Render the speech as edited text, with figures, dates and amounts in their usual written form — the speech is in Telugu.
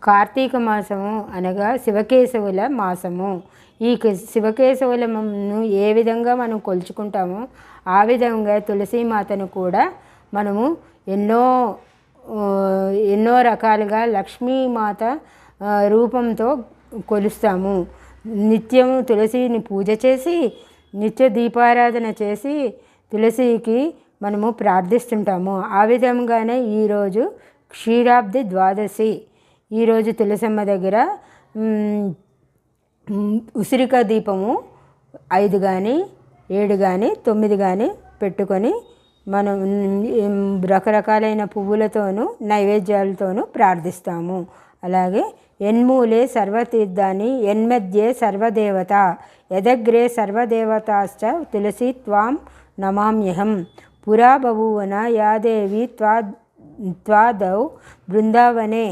కార్తీక మాసము అనగా శివకేశవుల మాసము. ఈ శివకేశవులను ఏ విధంగా మనం కొలుచుకుంటామో ఆ విధంగా తులసీమాతను కూడా మనము ఎన్నో రకాలుగా లక్ష్మీమాత రూపంతో కొలుస్తాము. నిత్యము తులసిని పూజ చేసి నిత్య దీపారాధన చేసి తులసికి మనము ప్రార్థిస్తుంటాము. ఆ విధంగానే ఈరోజు క్షీరాబ్ది ద్వాదశి. ఈరోజు తులసమ్మ దగ్గర ఉసిరిక దీపము 5 కానీ 7 కానీ 9 కానీ పెట్టుకొని మనం రకరకాలైన పువ్వులతోనూ నైవేద్యాలతోనూ ప్రార్థిస్తాము. అలాగే యన్మూలే సర్వతీర్థాని యన్మధ్యే సర్వదేవత యదగ్రే సర్వదేవతాశ్చ తులసి త్వాం నమామ్యహం పురా బభూవన యాదేవి త్వాదౌ బృందావనే